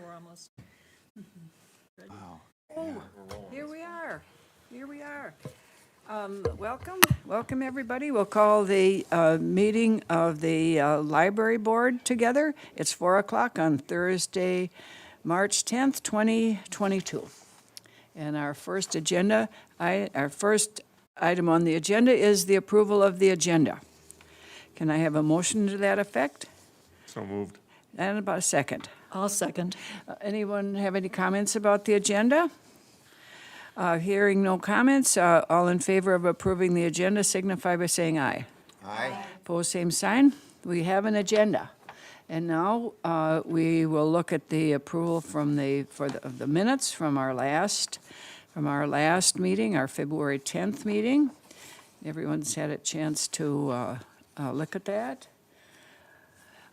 we're almost. Wow. Oh, here we are. Welcome, everybody. We'll call the meeting of the Library Board together. It's 4 o'clock on Thursday, March 10th, 2022. And our first item on the agenda is the approval of the agenda. Can I have a motion to that effect? So moved. And about a second. I'll second. Anyone have any comments about the agenda? Hearing no comments, all in favor of approving the agenda signify by saying aye. Aye. Opposed, same sign. We have an agenda. And now we will look at the approval of the minutes from our last meeting, our February 10th meeting. Everyone's had a chance to look at that.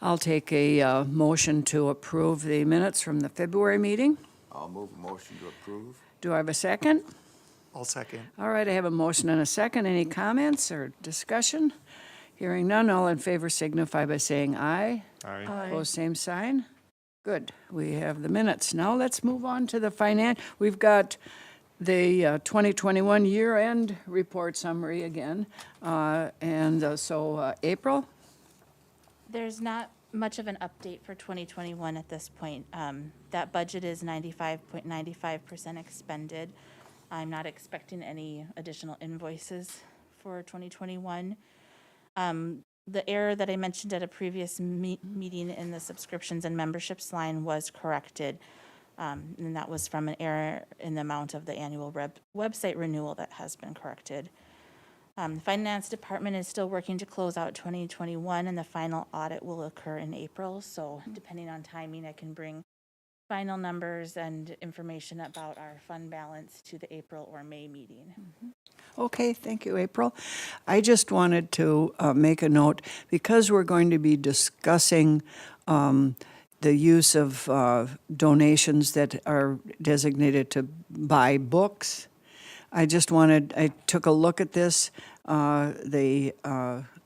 I'll take a motion to approve the minutes from the February meeting. I'll move a motion to approve. Do I have a second? I'll second. All right, I have a motion and a second. Any comments or discussion? Hearing none, all in favor signify by saying aye. Aye. Opposed, same sign. Good, we have the minutes. Now let's move on to the We've got the 2021 year-end report summary again. So April? There's not much of an update for 2021 at this point. That budget is 95.95% expended. I'm not expecting any additional invoices for 2021. The error that I mentioned at a previous meeting in the subscriptions and memberships line was corrected. And that was from an error in the amount of the annual website renewal that has been corrected. The Finance Department is still working to close out 2021, and the final audit will occur in April. So depending on timing, I can bring final numbers and information about our fund balance to the April or May meeting. Okay, thank you, April. I just wanted to make a note, because we're going to be discussing the use of donations that are designated to buy books. I took a look at this, the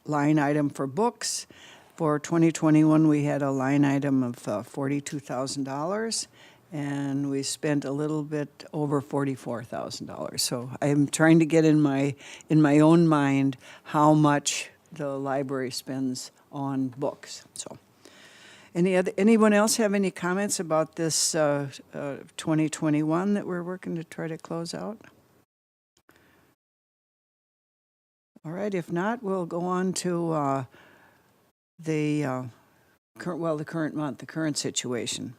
line item for books. For 2021, we had a line item of $42,000, and we spent a little bit over $44,000. So I'm trying to get in my own mind how much the library spends on books. So, anyone else have any comments about this 2021 that we're working to try to close out? All right, if not, we'll go on to the current month, the current situation.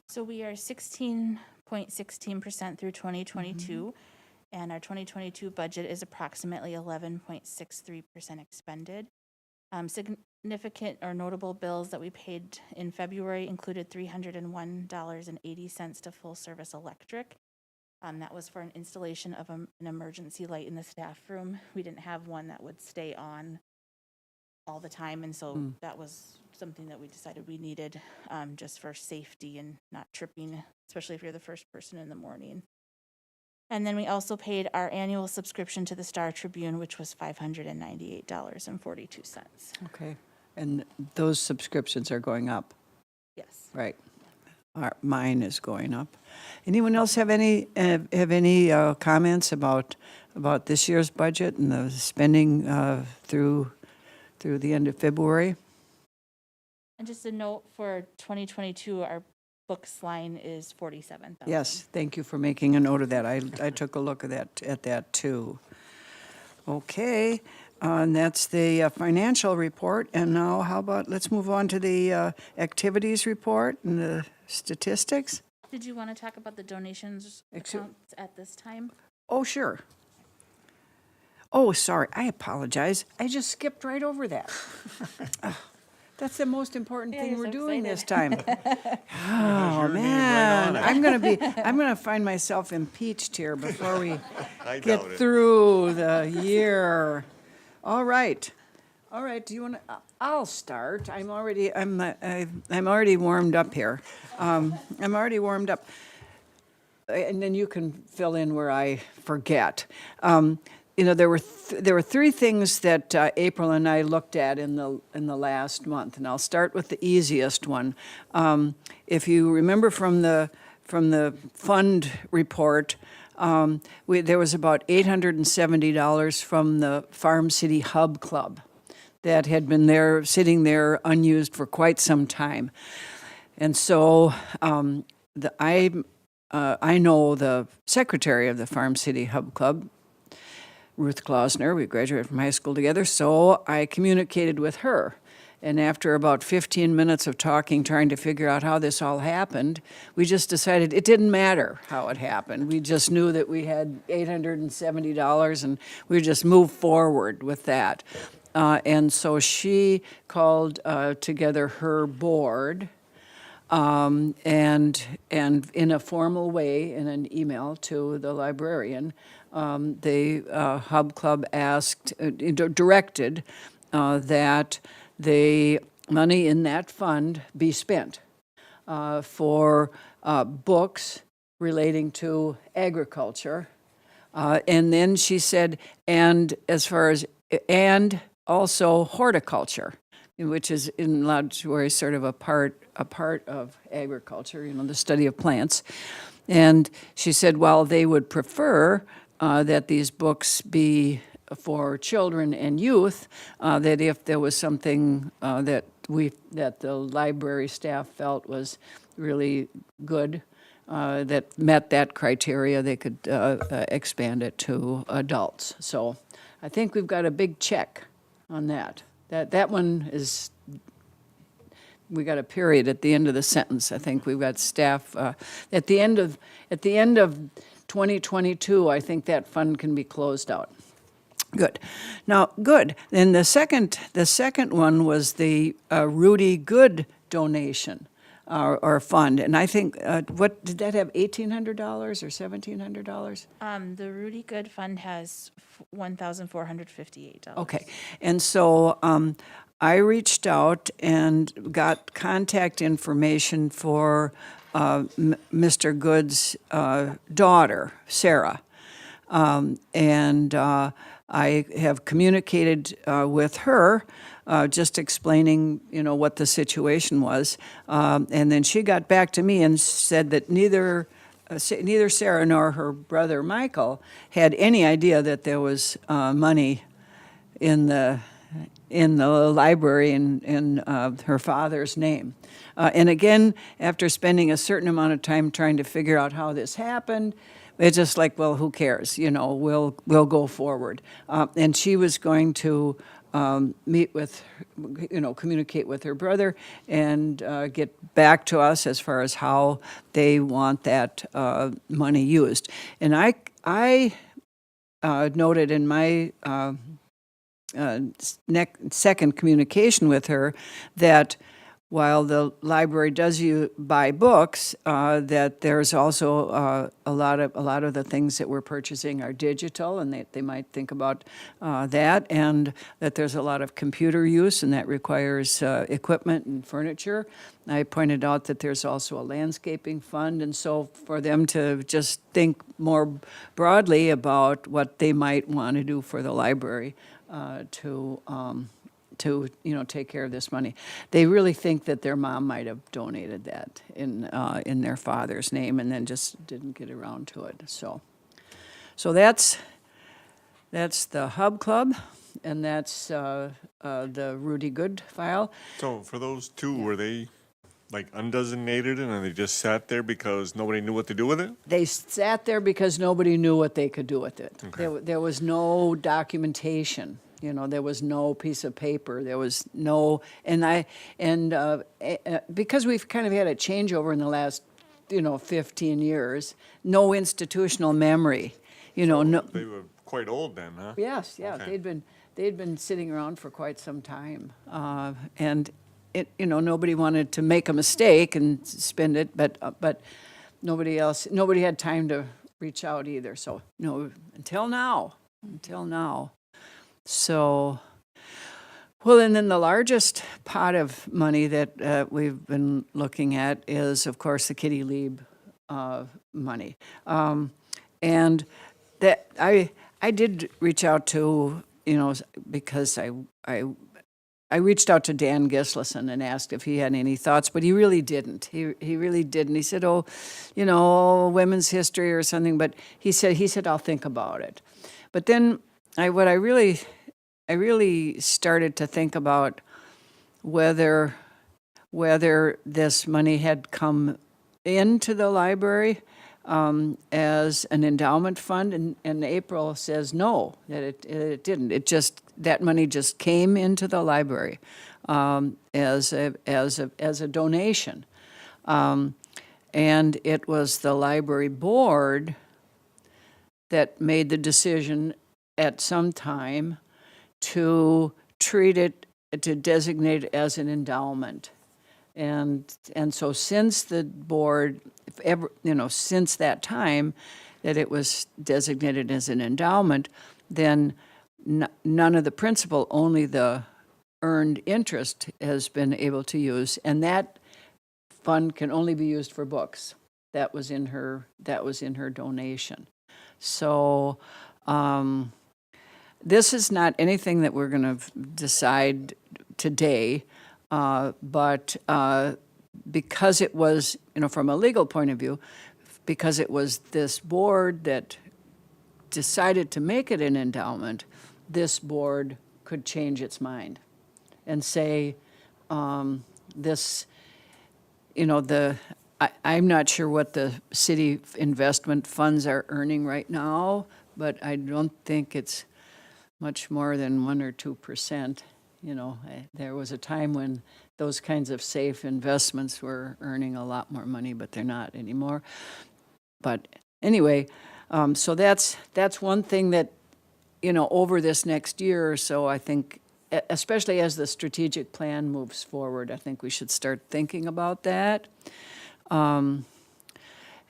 So we are 16.16% through 2022, and our 2022 budget is approximately 11.63% expended. Significant or notable bills that we paid in February included $301.80 to Full Service Electric. That was for an installation of an emergency light in the staff room. We didn't have one that would stay on all the time, and so that was something that we decided we needed just for safety and not tripping, especially if you're the first person in the morning. And then we also paid our annual subscription to the Star Tribune, which was $598.42. Okay, and those subscriptions are going up, Yes. right? Mine is going up. Anyone else have any comments about this year's budget and the spending through the end of February? And just a note for 2022, our books line is $47,000. Yes, thank you for making a note of that. I took a look at that too. Okay, and that's the financial report. And now how about, let's move on to the activities report and the statistics. Did you want to talk about the donations accounts at this time? Oh, sure. Oh, sorry, I apologize. I just skipped right over that. That's the most important thing you're we're so doing excited. this time. Oh, man, I'm gonna find myself impeached here before we get through the year. All right. Do you want to? I'll start. I'm already warmed up here. I'm already warmed up, and then you can fill in where I forget. there were three things that April and I looked at in the last month, and I'll start with the easiest one. If you remember from the fund report, there was about $870 from the Farm City Hub Club that had been sitting there unused for quite some time. And so I know the secretary of the Farm City Hub Club, Ruth Klausner. We graduated from high school together, so I communicated with her. And after about 15 minutes of talking, trying to figure out how this all happened, we just decided it didn't matter how it happened. We just knew that we had $870, and we just moved forward with that. And so she called together her board, and in a formal way, in an email to the librarian, the Hub Club directed that the money in that fund be spent for books relating to agriculture. And then she said, and also horticulture, which is in large ways sort of a part of agriculture, the study of plants. And she said, while they would prefer that these books be for children and youth, that if there was something that the library staff felt was really good, that met that criteria, they could expand it to adults. So I think we've got a big check on that. That one is, we got a period at the end of the sentence. I think we've got staff at the end of 2022. I think that fund can be closed out. Good. Now, good. Then the second one was the Rudy Good donation or fund, and I think what did that have? $1,800 or $1,700? The Rudy Good Fund has $1,458. Okay, and so I reached out and got contact information for Mr. Good's daughter, Sarah, and I have communicated with her, just explaining, what the situation was, and then she got back to me and said that neither Sarah nor her brother Michael had any idea that there was money in the library in her father's name. And again, after spending a certain amount of time trying to figure out how this happened, it's just like, well, who cares? We'll go forward. And she was going to meet with, communicate with her brother and get back to us as far as how they want that money used. And I noted in my second communication with her that while the library does buy books, that there's also a lot of the things that we're purchasing are digital, and they might think about that, and that there's a lot of computer use, and that requires equipment and furniture. I pointed out that there's also a landscaping fund, and so for them to just think more broadly about what they might want to do for the library to take care of this money. They really think that their mom might have donated that in their father's name and then just didn't get around to it. So that's the Hub Club, and that's the Rudy Good file. So for those two, were they like undesignated and they just sat there because nobody knew what to do with it? They sat there because nobody knew what they could do with it. Okay. There was no documentation. There was no piece of paper. There was no, because we've kind of had a changeover in the last, 15 years, no institutional memory, no. They were quite old then, huh? Yes, yeah, Okay. they'd been sitting around for quite some time, and nobody wanted to make a mistake and spend it, but nobody had time to reach out either. So until now. So, well, and then the largest pot of money that we've been looking at is, of course, the Kitty Lieb money, and that I I did reach out to, because I reached out to Dan Gislison and asked if he had any thoughts, but he really didn't. He really didn't. He said, "Oh, women's history or something." But he said, "I'll think about it." But then I really started to think about whether this money had come into the library as an endowment fund, and April says no, that it didn't. That money just came into the library as a donation, and it was the library board that made the decision at some time to designate it as an endowment. And so since the board, since that time that it was designated as an endowment, then none of the principal, only the earned interest has been able to use, and that fund can only be used for books. That was in her donation. So this is not anything that we're going to decide today. But because it was, from a legal point of view, because it was this board that decided to make it an endowment, this board could change its mind and say, this, I'm not sure what the city investment funds are earning right now, but I don't think it's much more than 1 or 2%. There was a time when those kinds of safe investments were earning a lot more money, but they're not anymore. But anyway, so that's one thing that, over this next year or so, I think, especially as the strategic plan moves forward, I think we should start thinking about that. And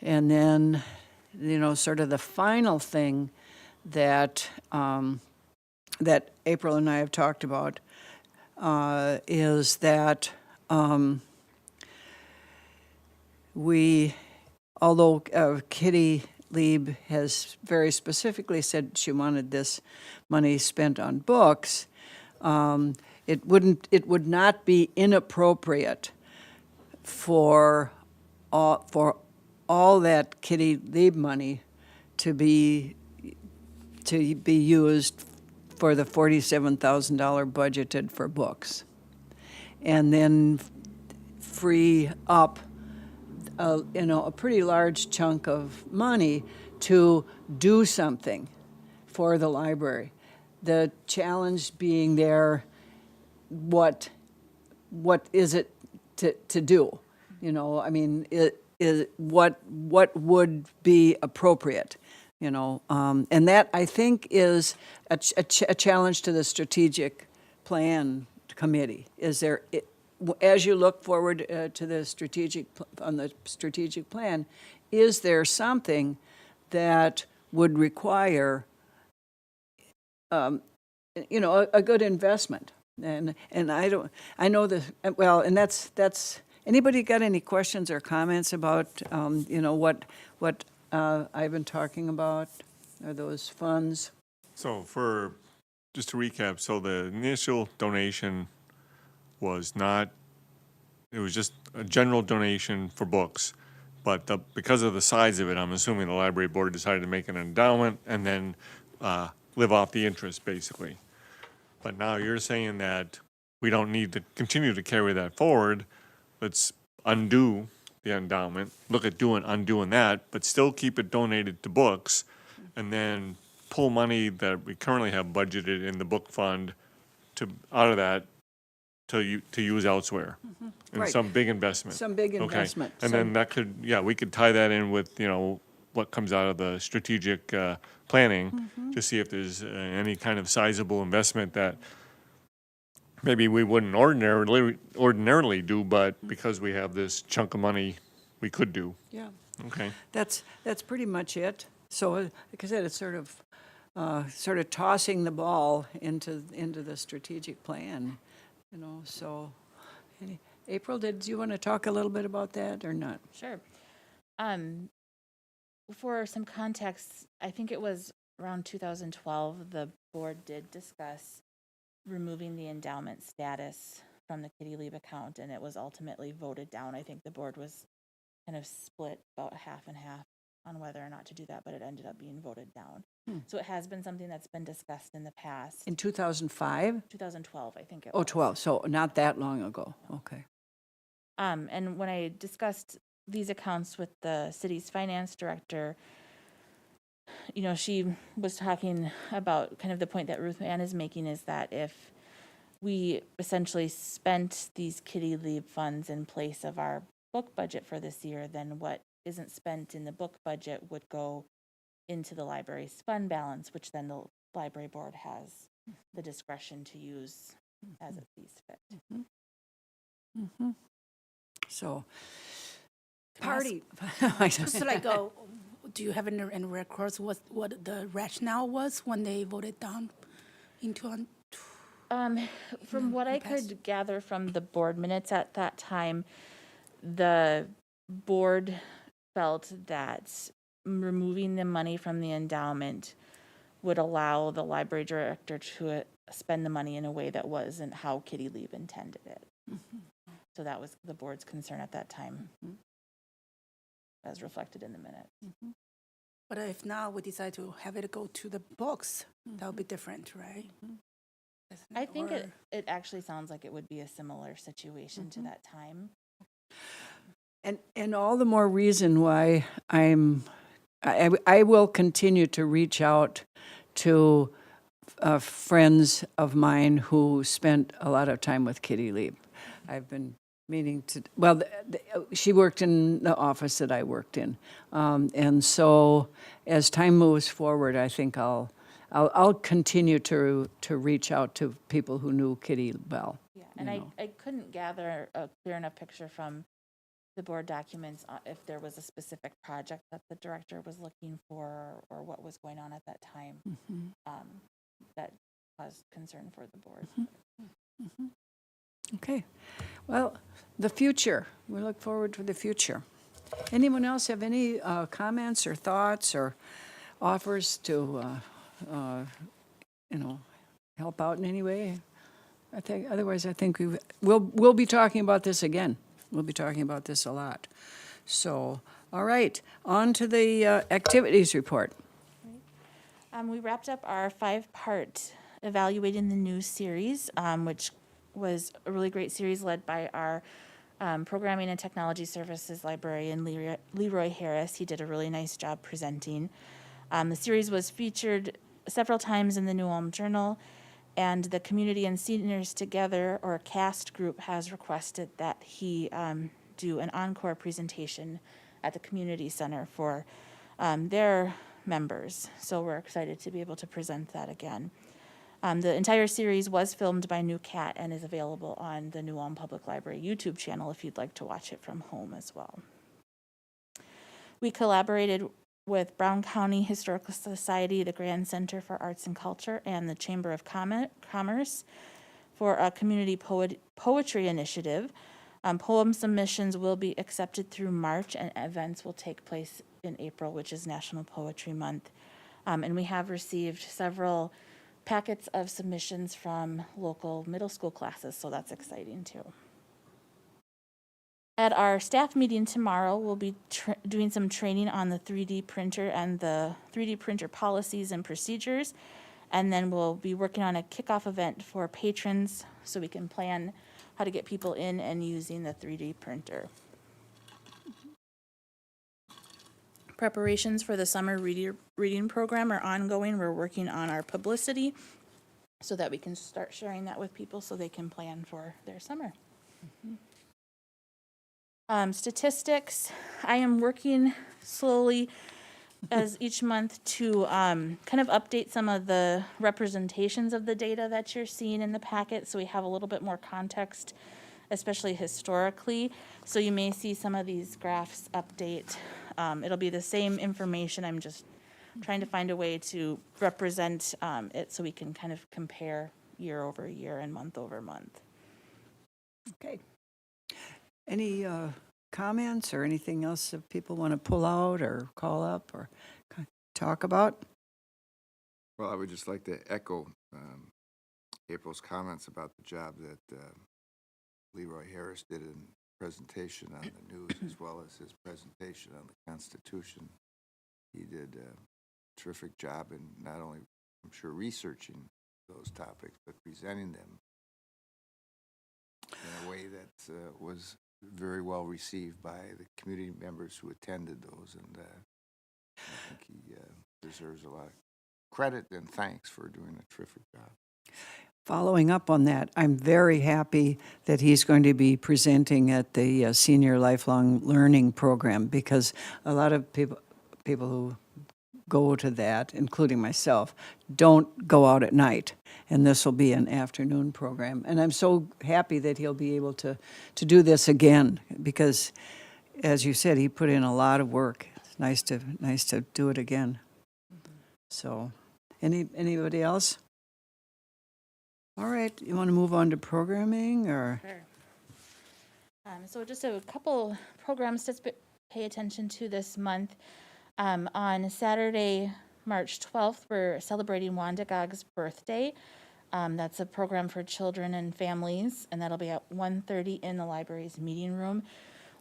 then, sort of the final thing that that April and I have talked about is that although Kitty Lieb has very specifically said she wanted this money spent on books, it would not be inappropriate for all that Kitty Lieb money to be used for the $47,000 budgeted for books, and then free up a pretty large chunk of money to do something for the library. The challenge being there, what is it to do? What would be appropriate? And that, I think, is a challenge to the strategic plan committee. As you look forward to the strategic plan, is there something that would require, a good investment? And that's. Anybody got any questions or comments about, what I've been talking about, are those funds? So just to recap, so the initial donation was not, it was just a general donation for books. But because of the size of it, I'm assuming the library board decided to make an endowment and then live off the interest, basically. But now you're saying that we don't need to continue to carry that forward. Let's undo the endowment, look at undoing that, but still keep it donated to books, and then pull money that we currently have budgeted in the book fund out of that to use elsewhere in Right. some big investment. Some big Okay. investment. And then we could tie that in with, what comes out of the strategic planning to see if there's any kind of sizable investment that maybe we wouldn't ordinarily do, but because we have this chunk of money, we could do. Yeah. Okay. That's pretty much it. So, like I said, it's sort of tossing the ball into the strategic plan, So, April, did you want to talk a little bit about that or not? Sure. For some context, I think it was around 2012, the board did discuss removing the endowment status from the Kitty Leave account, and it was ultimately voted down. I think the board was kind of split about half and half on whether or not to do that, but it ended up being voted down. So it has been something that's been discussed in the past. In 2005? 2012, I think it Oh, was. 12, so not that long ago, okay. And when I discussed these accounts with the city's finance director, you know, she was talking about kind of the point that Ruth Ann is making, is that if we essentially spent these Kitty Leave funds in place of our book budget for this year, then what isn't spent in the book budget would go into the library's fund balance, which then the library board has the discretion to use as it sees fit. So, Can I ask- party. Just like, do you have in records what the rationale was when they voted down into From what I could gather from the board minutes at that time, the board felt that removing the money from the endowment would allow the library director to spend the money in a way that wasn't how Kitty Leave intended it. So that was the board's concern at that time, as reflected in the minutes. But if now we decide to have it go to the books, that would be different, right? Isn't I it? think Or- it actually sounds like it would be a similar situation to that time. And all the more reason why I will continue to reach out to friends of mine who spent a lot of time with Kitty Leave. I've been meaning to, well, she worked in the office that I worked in. And so as time moves forward, I think I'll continue to reach out to people who knew Kitty well. Yeah, and I couldn't gather a clear enough picture from the board documents if there was a specific project that the director was looking for or what was going on at that time that caused concern for the board. Okay. Well, the future. We look forward to the future. Anyone else have any comments or thoughts or offers to, help out in any way? Otherwise, I think we'll be talking about this again. We'll be talking about this a lot. So, all right, on to the activities report. We wrapped up our 5-part Evaluating the News series, which was a really great series led by our Programming and Technology Services librarian, Leroy Harris. He did a really nice job presenting. The series was featured several times in the New Ulm Journal, and the Community and Seniors Together, or CAST group, has requested that he do an encore presentation at the community center for their members. So we're excited to be able to present that again. The entire series was filmed by New Cat and is available on the New Ulm Public Library YouTube channel if you'd like to watch it from home as well. We collaborated with Brown County Historical Society, the Grand Center for Arts and Culture, and the Chamber of Commerce for a community poetry initiative. Poem submissions will be accepted through March, and events will take place in April, which is National Poetry Month. And we have received several packets of submissions from local middle school classes, so that's exciting too. At our staff meeting tomorrow, we'll be doing some training on the 3D printer and the 3D printer policies and procedures. And then we'll be working on a kickoff event for patrons so we can plan how to get people in and using the 3D printer. Preparations for the summer reading program are ongoing. We're working on our publicity so that we can start sharing that with people so they can plan for their summer. Statistics, I am working slowly as each month to kind of update some of the representations of the data that you're seeing in the packet so we have a little bit more context, especially historically. So you may see some of these graphs update. It'll be the same information. I'm just trying to find a way to represent it so we can kind of compare year over year and month over month. Okay. Any comments or anything else that people want to pull out or call up or talk about? Well, I would just like to echo April's comments about the job that Leroy Harris did in presentation on the news, as well as his presentation on the Constitution. He did a terrific job in not only, I'm sure, researching those topics, but presenting them in a way that was very well received by the community members who attended those. And I think he deserves a lot of credit and thanks for doing a terrific job. Following up on that, I'm very happy that he's going to be presenting at the Senior Lifelong Learning Program, because a lot of people who go to that, including myself, don't go out at night. And this will be an afternoon program. And I'm so happy that he'll be able to do this again, because, as you said, he put in a lot of work. It's nice to do it again. So, anybody else? All right, you want to move on to programming, or? Sure. So just a couple programs to pay attention to this month. On Saturday, March 12th, we're celebrating Wandagog's birthday. That's a program for children and families, and that'll be at 1:30 in the library's meeting room.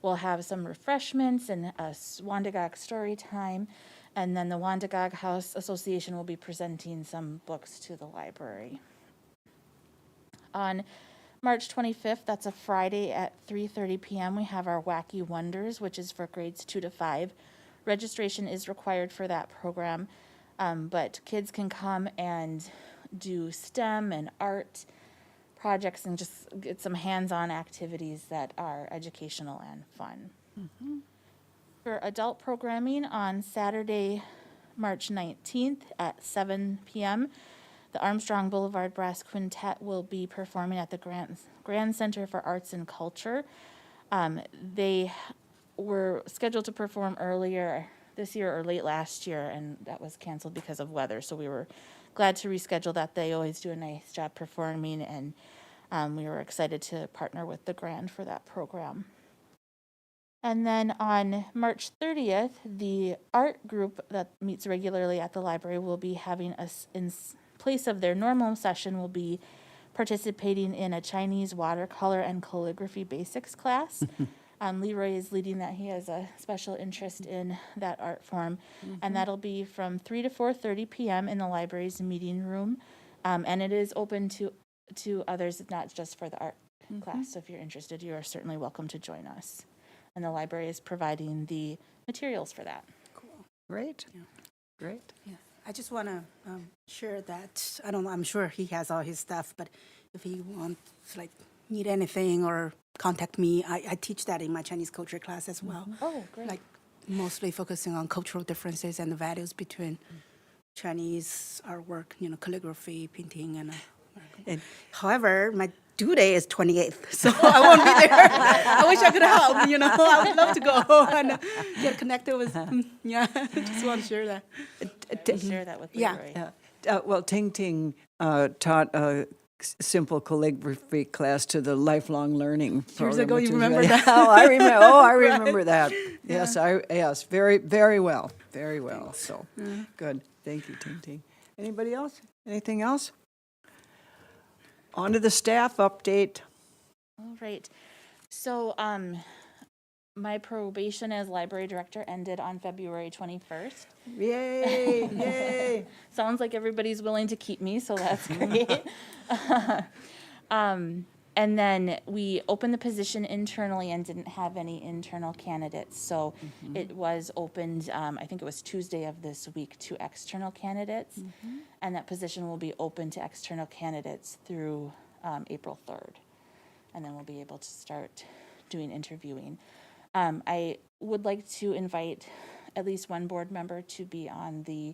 We'll have some refreshments and a Wandagog story time, and then the Wandagog House Association will be presenting some books to the library. On March 25th, that's a Friday at 3:30 p.m., we have our Wacky Wonders, which is for grades 2 to 5. Registration is required for that program, but kids can come and do STEM and art projects and just get some hands-on activities that are educational and fun. Mm-hmm. For adult programming, on Saturday, March 19th at 7 p.m., the Armstrong Boulevard Brass Quintet will be performing at the Grand Center for Arts and Culture. They were scheduled to perform earlier this year or late last year, and that was canceled because of weather, so we were glad to reschedule that. They always do a nice job performing, and we were excited to partner with the Grand for that program. And then on March 30th, the art group that meets regularly at the library will be having us in place of their normal session will be participating in a Chinese watercolor and calligraphy basics class. Leroy is leading that. He has a special interest in that art form. And that'll be from 3 to 4:30 p.m. in the library's meeting room. And it is open to others, not just for the art class. So if you're interested, you are certainly welcome to join us. And the library is providing the materials for that. Great. Yeah. Great. Yeah, I just want to share that, I don't know, I'm sure he has all his stuff, but if he wants, like, need anything or contact me, I teach that in my Chinese culture class as well. Oh, great. Like, mostly focusing on cultural differences and the values between Chinese artwork, calligraphy, painting, and American. However, my due date is 28th, so I won't be there. I wish I could help, I would love to go and get connected with, yeah, just want to share that. Share that with Yeah. Leroy. Well, Ting Ting taught a simple calligraphy class to the lifelong learning program. Years ago, which you is remember really- that? I remember that. Yes, very, very well, very well. So, good. Thank you, Ting Ting. Anybody else? Anything else? On to the staff update. All right. So, my probation as library director ended on February 21st. Yay, yay. Sounds like everybody's willing to keep me, so that's great. And then we opened the position internally and didn't have any internal candidates. So it was opened, I think it was Tuesday of this week, to external candidates. And that position will be open to external candidates through April 3rd. And then we'll be able to start doing interviewing. I would like to invite at least one board member to be on the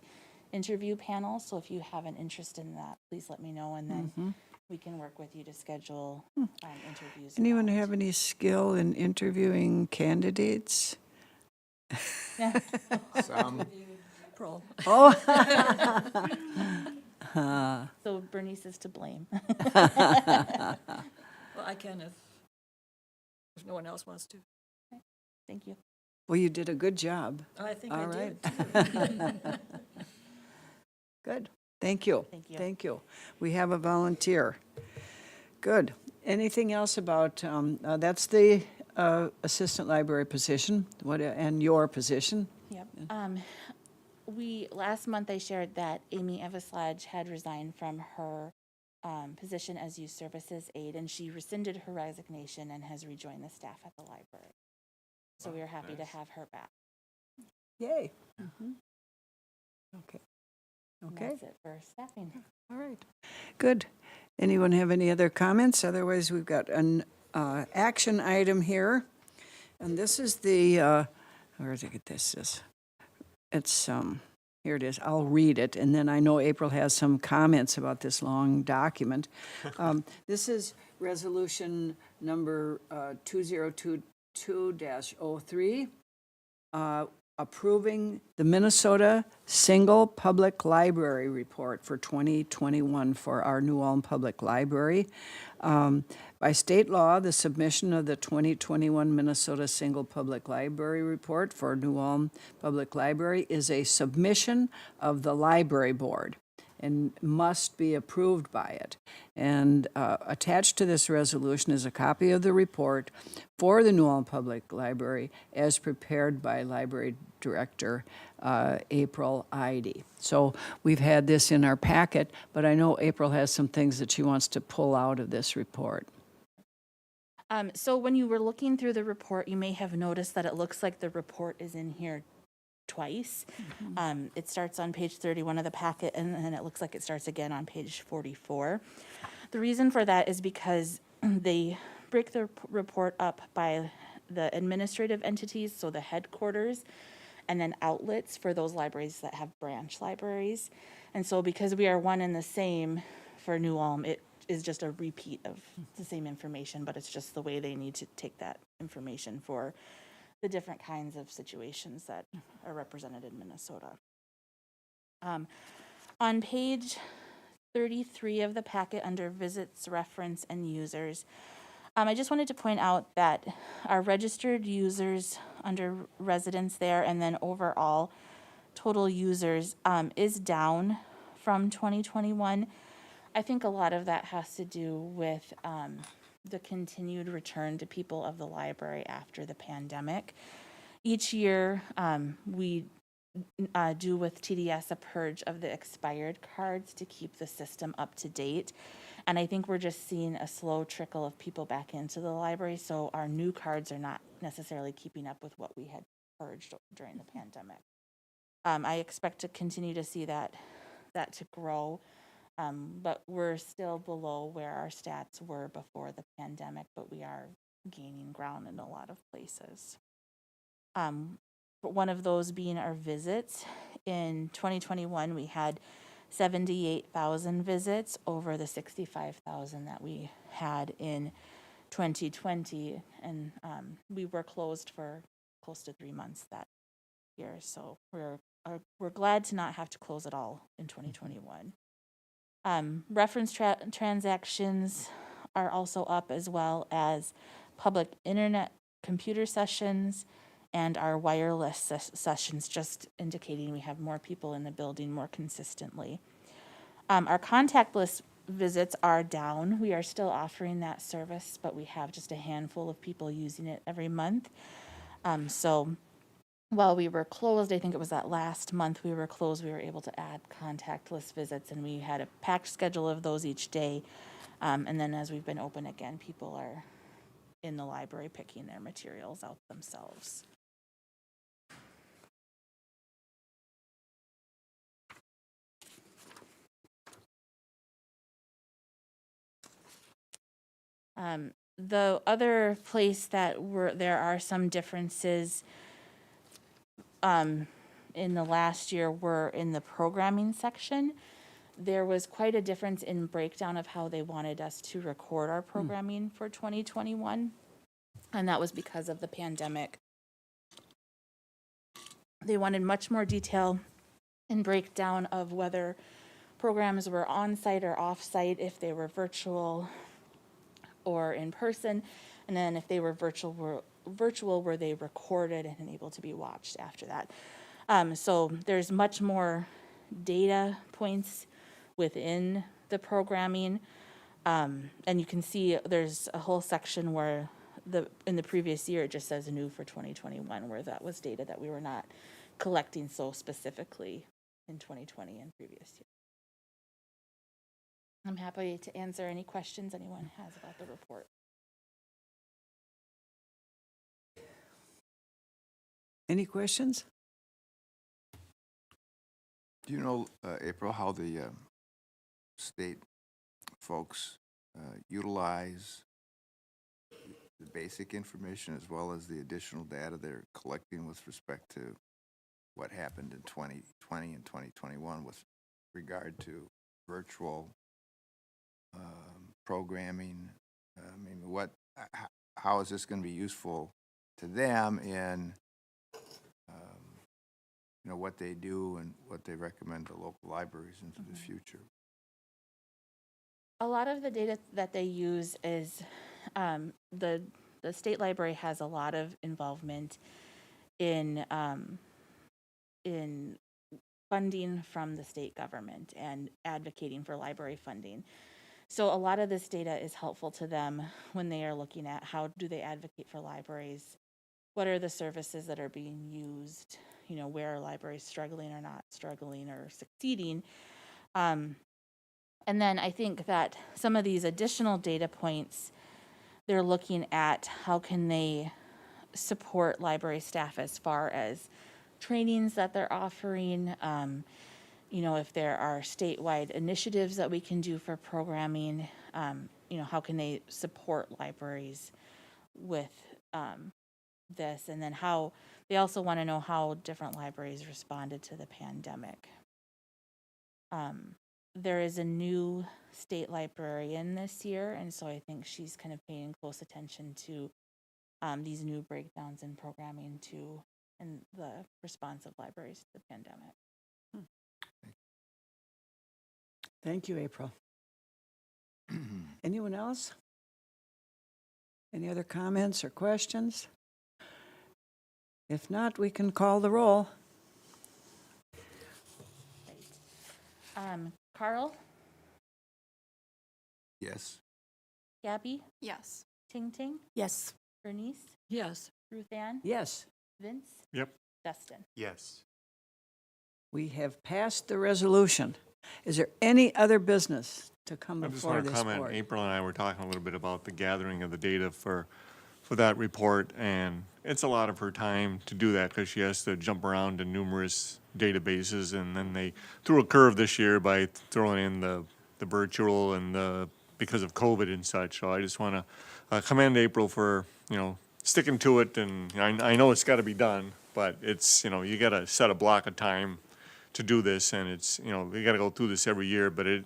interview panel. So if you have an interest in that, please let me know, and then we can work with you to schedule interviews. Anyone have any skill in interviewing candidates? Some, Oh, So Bernice is to blame. Well, I can if no one else wants to. Thank you. well, you did a good job. I think All I right. did. Good. Thank you. Thank you. Thank you. We have a volunteer. Good. Anything else about, that's the assistant library position, and your position? Yep. Last month I shared that Amy Eveslage had resigned from her position as youth services aide, and she rescinded her resignation and has rejoined the staff at the library. So we are happy to have her back. Yay. Okay. And Okay, that's it for staffing. all right. Good. Anyone have any other comments? Otherwise, we've got an action item here. And this is the, where did I get this? It's, here it is. I'll read it, and then I know April has some comments about this long document. This is resolution number 2022-03, approving the Minnesota Single Public Library Report for 2021 for our New Ulm Public Library. By state law, the submission of the 2021 Minnesota Single Public Library Report for New Ulm Public Library is a submission of the library board and must be approved by it. And attached to this resolution is a copy of the report for the New Ulm Public Library as prepared by Library Director April Eide. So we've had this in our packet, but I know April has some things that she wants to pull out of this report. So when you were looking through the report, you may have noticed that it looks like the report is in here twice. It starts on page 31 of the packet, and then it looks like it starts again on page 44. The reason for that is because they break the report up by the administrative entities, so the headquarters, and then outlets for those libraries that have branch libraries. And so because we are one and the same for New Ulm, it is just a repeat of the same information, but it's just the way they need to take that information for the different kinds of situations that are represented in Minnesota. On page 33 of the packet under visits, reference, and users, I just wanted to point out that our registered users under residents there, and then overall total users is down from 2021. I think a lot of that has to do with the continued return to people of the library after the pandemic. Each year, we do with TDS a purge of the expired cards to keep the system up to date. And I think we're just seeing a slow trickle of people back into the library, so our new cards are not necessarily keeping up with what we had purged during the pandemic. I expect to continue to see that to grow. But we're still below where our stats were before the pandemic, but we are gaining ground in a lot of places. One of those being our visits. In 2021, we had 78,000 visits over the 65,000 that we had in 2020, and we were closed for close to 3 months that year, so we're glad to not have to close at all in 2021. Reference transactions are also up, as well as public internet computer sessions and our wireless sessions, just indicating we have more people in the building more consistently. Our contactless visits are down. We are still offering that service, but we have just a handful of people using it every month. So while we were closed, I think it was that last month we were closed, we were able to add contactless visits, and we had a packed schedule of those each day. And then as we've been open again, people are in the library picking their materials out themselves. The other place that there are some differences in the last year were in the programming section. There was quite a difference in breakdown of how they wanted us to record our programming for 2021, and that was because of the pandemic. They wanted much more detail and breakdown of whether programs were on-site or off-site, if they were virtual or in person, and then if they were virtual, were they recorded and able to be watched after that. So there's much more data points within the programming. And you can see there's a whole section where in the previous year, it just says new for 2021, where that was data that we were not collecting so specifically in 2020 and previous year. I'm happy to answer any questions anyone has about the report. Any questions? Do you know, April, how the state folks utilize the basic information as well as the additional data they're collecting with respect to what happened in 2020 and 2021 with regard to virtual programming? I mean, how is this going to be useful to them in what they do and what they recommend to local libraries into the future? A lot of the data that they use is the state library has a lot of involvement in funding from the state government and advocating for library funding. So a lot of this data is helpful to them when they are looking at how do they advocate for libraries, what are the services that are being used, where are libraries struggling or not struggling or succeeding. And then I think that some of these additional data points, they're looking at how can they support library staff as far as trainings that they're offering, if there are statewide initiatives that we can do for programming, how can they support libraries with this, and then how they also want to know how different libraries responded to the pandemic. There is a new state librarian this year, and so I think she's kind of paying close attention to these new breakdowns in programming too, and the response of libraries to the pandemic. Thank you, April. Anyone else? Any other comments or questions? If not, we can call the roll. Carl, Yes. Gabby, Yes. Ting Ting, Yes. Bernice, Yes. Ruth Ann, Yes, Vince, Yep. Dustin. Yes. we have passed the resolution. Is there any other business to come I just before want to this comment, board? April and I were talking a little bit about the gathering of the data for that report, and it's a lot of her time to do that because she has to jump around to numerous databases, and then they threw a curve this year by throwing in the virtual and because of COVID and such. So I just want to commend April for, sticking to it, and I know it's got to be done, but it's, you got to set a block of time to do this, and it's, we got to go through this every year, but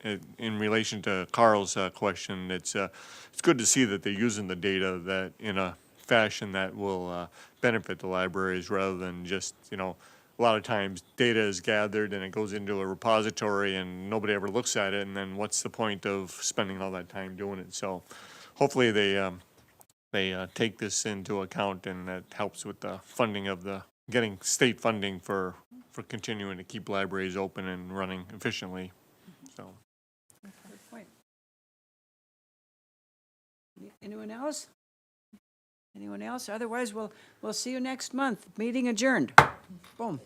in relation to Carl's question, it's good to see that they're using the data that in a fashion that will benefit the libraries rather than just, a lot of times data is gathered and it goes into a repository and nobody ever looks at it, and then what's the point of spending all that time doing it? So hopefully they take this into account, and that helps with the funding of getting state funding for continuing to keep libraries open and running efficiently, so. Good point. Anyone else? Anyone else? Otherwise, we'll see you next month. Meeting adjourned. Boom.